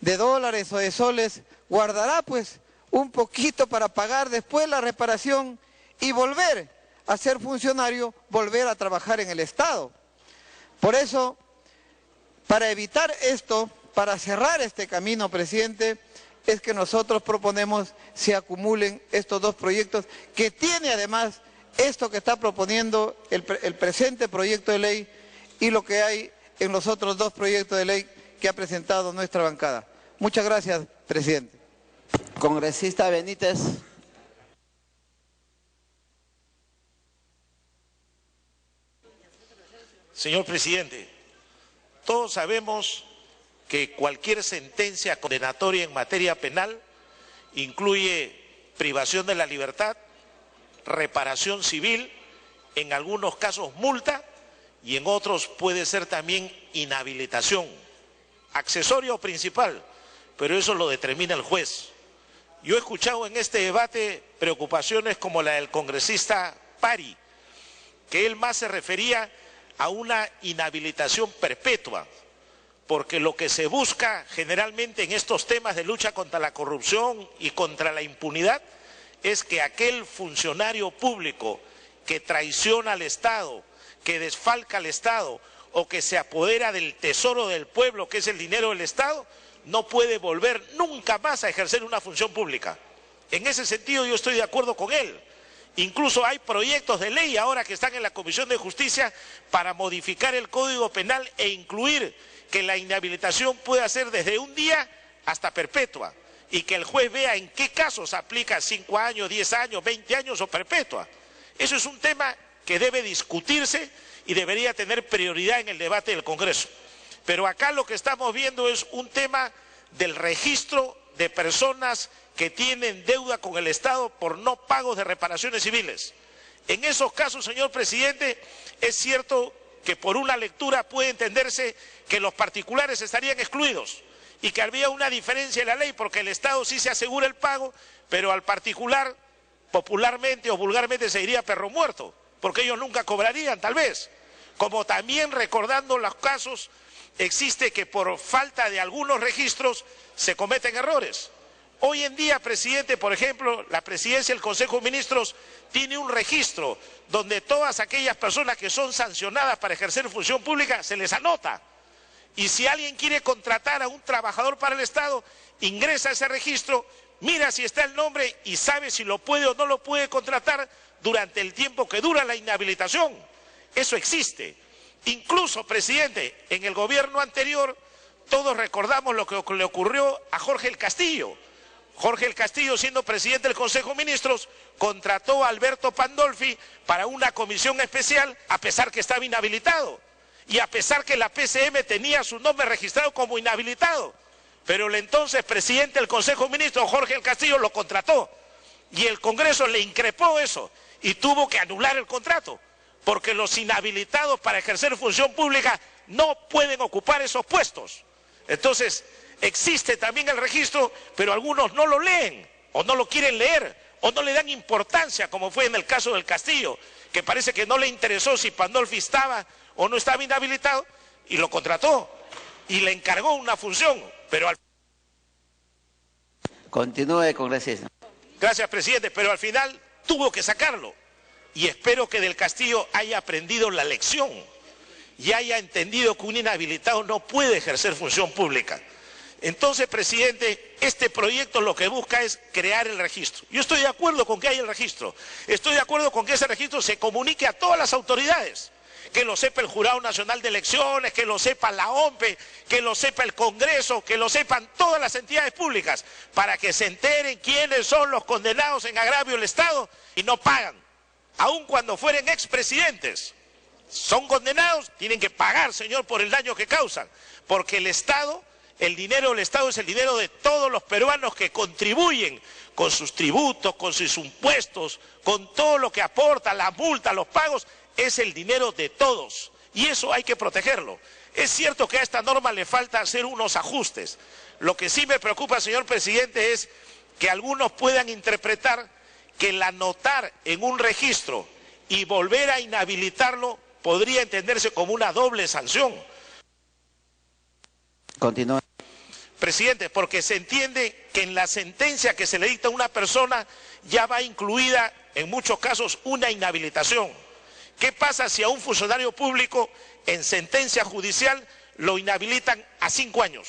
de dólares o de soles, guardará pues un poquito para pagar después la reparación y volver a ser funcionario, volver a trabajar en el Estado. Por eso, para evitar esto, para cerrar este camino, presidente, es que nosotros proponemos se acumulen estos dos proyectos, que tiene además esto que está proponiendo el presente proyecto de ley y lo que hay en los otros dos proyectos de ley que ha presentado nuestra bancada. Muchas gracias, presidente. Congresista Benítez. Señor presidente, todos sabemos que cualquier sentencia condenatoria en materia penal incluye privación de la libertad, reparación civil, en algunos casos multa y en otros puede ser también inhabilitación, accesorio o principal, pero eso lo determina el juez. Yo he escuchado en este debate preocupaciones como la del congresista Pari, que él más se refería a una inhabilitación perpetua, porque lo que se busca generalmente en estos temas de lucha contra la corrupción y contra la impunidad es que aquel funcionario público que traiciona al Estado, que desfalca al Estado o que se apodera del tesoro del pueblo, que es el dinero del Estado, no puede volver nunca más a ejercer una función pública. En ese sentido yo estoy de acuerdo con él. Incluso hay proyectos de ley ahora que están en la Comisión de Justicia para modificar el Código Penal e incluir que la inhabilitación pueda ser desde un día hasta perpetua y que el juez vea en qué casos aplica 5 años, 10 años, 20 años o perpetua. Eso es un tema que debe discutirse y debería tener prioridad en el debate del Congreso. Pero acá lo que estamos viendo es un tema del registro de personas que tienen deuda con el Estado por no pagos de reparaciones civiles. En esos casos, señor presidente, es cierto que por una lectura puede entenderse que los particulares estarían excluidos y que había una diferencia en la ley porque el Estado sí se asegura el pago, pero al particular, popularmente o vulgarmente se diría perro muerto, porque ellos nunca cobrarían tal vez. Como también recordando los casos, existe que por falta de algunos registros se cometen errores. Hoy en día, presidente, por ejemplo, la presidencia del Consejo de Ministros tiene un registro donde todas aquellas personas que son sancionadas para ejercer función pública se les anota. Y si alguien quiere contratar a un trabajador para el Estado, ingresa a ese registro, mira si está el nombre y sabe si lo puede o no lo puede contratar durante el tiempo que dura la inhabilitación. Eso existe. Incluso, presidente, en el gobierno anterior, todos recordamos lo que le ocurrió a Jorge el Castillo. Jorge el Castillo, siendo presidente del Consejo de Ministros, contrató a Alberto Pandolfi para una comisión especial, a pesar que estaba inhabilitado y a pesar que la PCM tenía su nombre registrado como inhabilitado. Pero el entonces presidente del Consejo de Ministros, Jorge el Castillo, lo contrató y el Congreso le increpó eso y tuvo que anular el contrato, porque los inhabilitados para ejercer función pública no pueden ocupar esos puestos. Entonces, existe también el registro, pero algunos no lo leen, o no lo quieren leer, o no le dan importancia, como fue en el caso del Castillo, que parece que no le interesó si Pandolfi estaba o no estaba inhabilitado, y lo contrató, y le encargó una función, pero al... Continúe, congresista. Gracias, presidente, pero al final tuvo que sacarlo, y espero que del Castillo haya aprendido la lección, y haya entendido que un inhabilitado no puede ejercer función pública. Entonces, presidente, este proyecto lo que busca es crear el registro. Yo estoy de acuerdo con que haya el registro. Estoy de acuerdo con que ese registro se comunique a todas las autoridades. Que lo sepa el Jurado Nacional de Elecciones, que lo sepa la OMPE, que lo sepa el Congreso, que lo sepan todas las entidades públicas, para que se enteren quiénes son los condenados en agravio del Estado y no pagan. Aun cuando fueren expresidentes, son condenados, tienen que pagar, señor, por el daño que causan. Porque el Estado... El dinero del Estado es el dinero de todos los peruanos que contribuyen con sus tributos, con sus impuestos, con todo lo que aporta, la multa, los pagos, es el dinero de todos. Y eso hay que protegerlo. Es cierto que a esta norma le falta hacer unos ajustes. Lo que sí me preocupa, señor presidente, es que algunos puedan interpretar que el anotar en un registro y volver a inhabilitarlo podría entenderse como una doble sanción. Continúe. Presidente, porque se entiende que en la sentencia que se le dicta a una persona ya va incluida en muchos casos una inhabilitación. ¿Qué pasa si a un funcionario público en sentencia judicial lo inhabilitan a 5 años?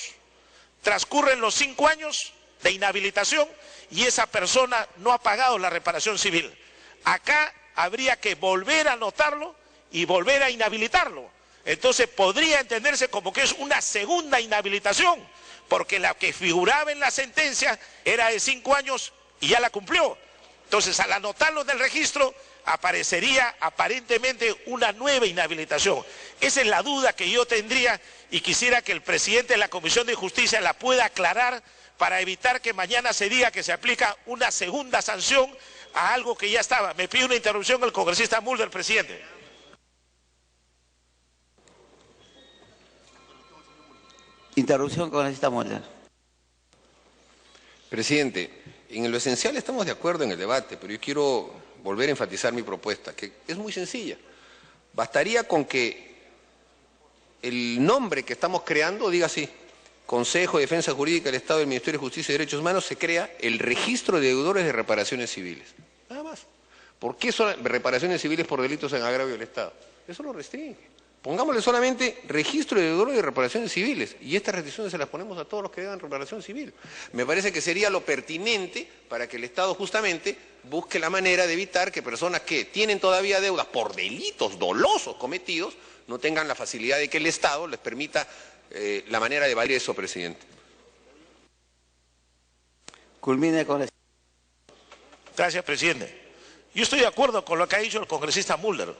Transcurren los 5 años de inhabilitación y esa persona no ha pagado la reparación civil. Acá habría que volver a anotarlo y volver a inhabilitarlo. Entonces podría entenderse como que es una segunda inhabilitación, porque la que figuraba en la sentencia era de 5 años y ya la cumplió. Entonces, al anotarlo en el registro, aparecería aparentemente una nueva inhabilitación. Esa es la duda que yo tendría y quisiera que el presidente de la Comisión de Justicia la pueda aclarar para evitar que mañana se diga que se aplica una segunda sanción a algo que ya estaba. Me pide una interrupción el congresista Mulder, presidente. Interrupción, congresista Mulder. Presidente, en lo esencial estamos de acuerdo en el debate, pero yo quiero volver a enfatizar mi propuesta, que es muy sencilla. Bastaría con que el nombre que estamos creando diga así: Consejo de Defensa Jurídica del Estado del Ministerio de Justicia y Derechos Humanos, se crea el registro de deudores de reparaciones civiles. Nada más. ¿Por qué son reparaciones civiles por delitos en agravio del Estado? Eso lo restringe. Pongámosle solamente registro de deudores de reparaciones civiles y estas restricciones se las ponemos a todos los que deban reparación civil. Me parece que sería lo pertinente para que el Estado justamente busque la manera de evitar que personas que tienen todavía deudas por delitos dolosos cometidos no tengan la facilidad de que el Estado les permita la manera de evadir eso, presidente. Culmine con eso. Gracias, presidente. Yo estoy de acuerdo con lo que ha dicho el congresista Mulder.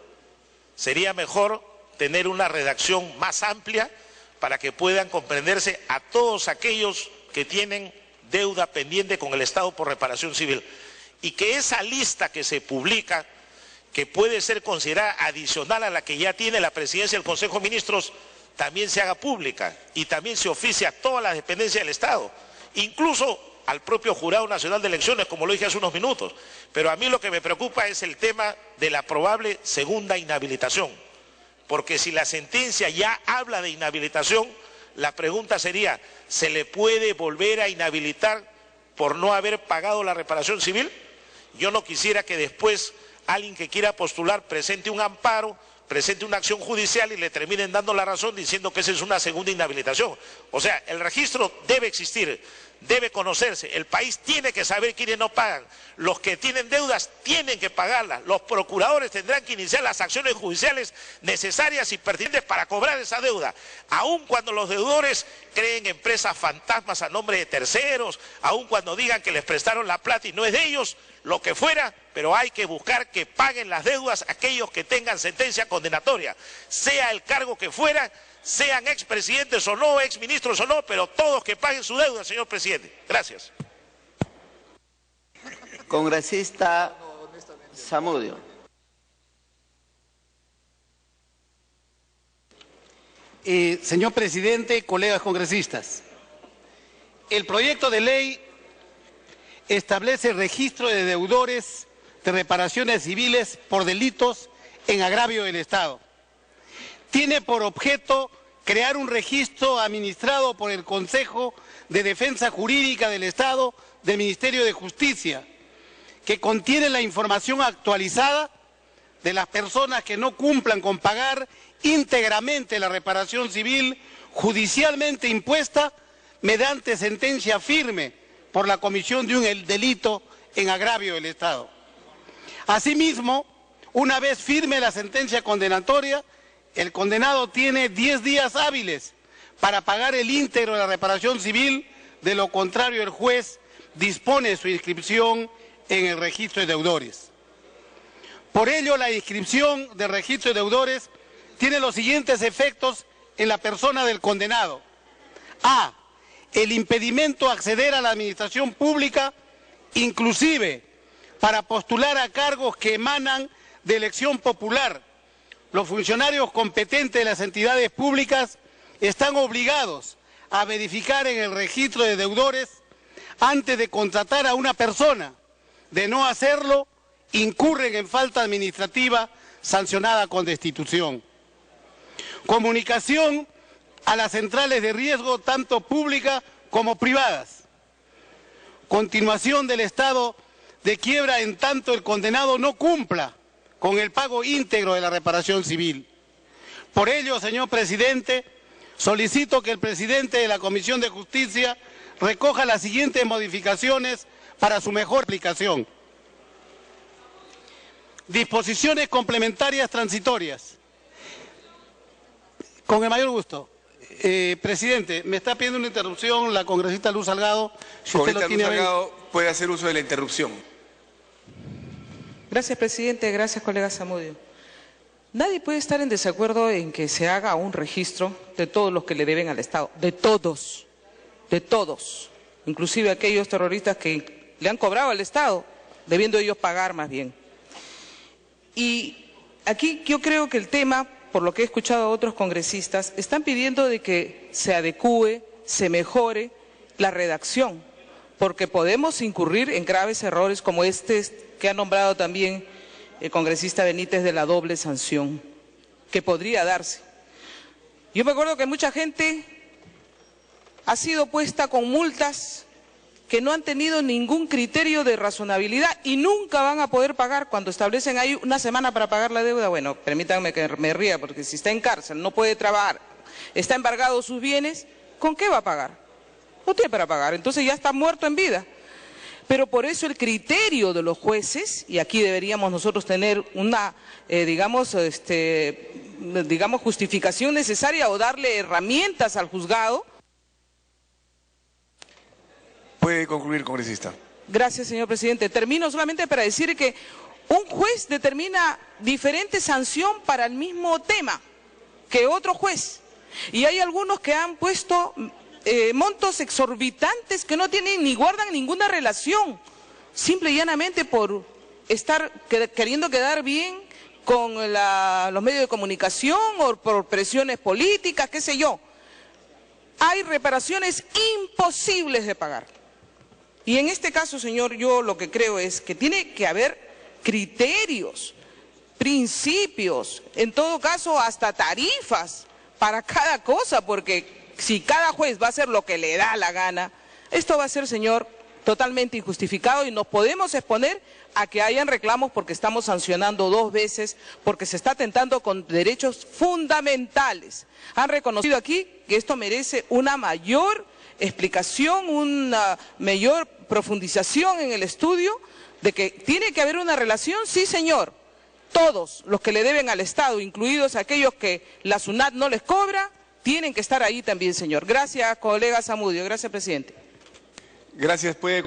Sería mejor tener una redacción más amplia para que puedan comprenderse a todos aquellos que tienen deuda pendiente con el Estado por reparación civil. Y que esa lista que se publica, que puede ser considerada adicional a la que ya tiene la presidencia del Consejo de Ministros, también se haga pública y también se oficie a todas las dependencias del Estado, incluso al propio Jurado Nacional de Elecciones, como lo dije hace unos minutos. Pero a mí lo que me preocupa es el tema de la probable segunda inhabilitación. Porque si la sentencia ya habla de inhabilitación, la pregunta sería, ¿se le puede volver a inhabilitar por no haber pagado la reparación civil? Yo no quisiera que después alguien que quiera postular presente un amparo presente una acción judicial y le terminen dando la razón diciendo que esa es una segunda inhabilitación. O sea, el registro debe existir, debe conocerse, el país tiene que saber quiénes no pagan, los que tienen deudas tienen que pagarlas, los procuradores tendrán que iniciar las acciones judiciales necesarias y pertinentes para cobrar esa deuda, aun cuando los deudores creen empresas fantasmas a nombre de terceros, aun cuando digan que les prestaron la plata y no es de ellos, lo que fuera, pero hay que buscar que paguen las deudas aquellos que tengan sentencia condenatoria, sea el cargo que fuera, sean expresidentes o no, exministros o no, pero todos que paguen su deuda, señor presidente. Gracias. Congresista Zamudio. Señor presidente, colegas congresistas, el proyecto de ley establece el registro de deudores de reparaciones civiles por delitos en agravio del Estado. Tiene por objeto crear un registro administrado por el Consejo de Defensa Jurídica del Estado del Ministerio de Justicia, que contiene la información actualizada de las personas que no cumplan con pagar íntegramente la reparación civil judicialmente impuesta mediante sentencia firme por la comisión de un delito en agravio del Estado. Asimismo, una vez firme la sentencia condenatoria, el condenado tiene 10 días hábiles para pagar el íntegro de la reparación civil, de lo contrario el juez dispone su inscripción en el registro de deudores. Por ello, la inscripción del registro de deudores tiene los siguientes efectos en la persona del condenado. A. El impedimento a acceder a la administración pública, inclusive para postular a cargos que emanan de elección popular. Los funcionarios competentes de las entidades públicas están obligados a verificar en el registro de deudores antes de contratar a una persona. De no hacerlo, incurren en falta administrativa sancionada con destitución. Comunicación a las centrales de riesgo, tanto públicas como privadas. Continuación del estado de quiebra en tanto el condenado no cumpla con el pago íntegro de la reparación civil. Por ello, señor presidente, solicito que el presidente de la Comisión de Justicia recoja las siguientes modificaciones para su mejor aplicación. Disposiciones complementarias transitorias. Con el mayor gusto. Presidente, me está pidiendo una interrupción la congresista Luz Salgado. Si usted lo tiene, Luz Salgado puede hacer uso de la interrupción. Gracias, presidente. Gracias, colega Zamudio. Nadie puede estar en desacuerdo en que se haga un registro de todos los que le deben al Estado. De todos. Inclusive aquellos terroristas que le han cobrado al Estado, debiendo ellos pagar más bien. Y aquí yo creo que el tema, por lo que he escuchado a otros congresistas, están pidiendo de que se adecúe, se mejore la redacción, porque podemos incurrir en graves errores como este que ha nombrado también el congresista Benítez de la doble sanción, que podría darse. Yo me acuerdo que mucha gente ha sido puesta con multas que no han tenido ningún criterio de razonabilidad y nunca van a poder pagar cuando establecen ahí una semana para pagar la deuda. Bueno, permítanme que me ría, porque si está en cárcel, no puede trabajar, está embargado sus bienes, ¿con qué va a pagar? No tiene para pagar, entonces ya está muerto en vida. Pero por eso el criterio de los jueces, y aquí deberíamos nosotros tener una, digamos, justificación necesaria o darle herramientas al juzgado. Puede concluir, congresista. Gracias, señor presidente. Termino solamente para decir que un juez determina diferente sanción para el mismo tema que otro juez. Y hay algunos que han puesto montos exorbitantes que no tienen ni guardan ninguna relación, simple y llanamente por estar queriendo quedar bien con los medios de comunicación o por presiones políticas, qué sé yo. Hay reparaciones imposibles de pagar. Y en este caso, señor, yo lo que creo es que tiene que haber criterios, principios, en todo caso hasta tarifas para cada cosa, porque si cada juez va a hacer lo que le da la gana, esto va a ser, señor, totalmente injustificado y nos podemos exponer a que hayan reclamos porque estamos sancionando 2 veces, porque se está atentando con derechos fundamentales. Han reconocido aquí que esto merece una mayor explicación, una mayor profundización en el estudio de que tiene que haber una relación, sí señor, todos los que le deben al Estado, incluidos aquellos que la SUNAT no les cobra, tienen que estar ahí también, señor. Gracias, colega Zamudio. Gracias, presidente. Gracias. Puede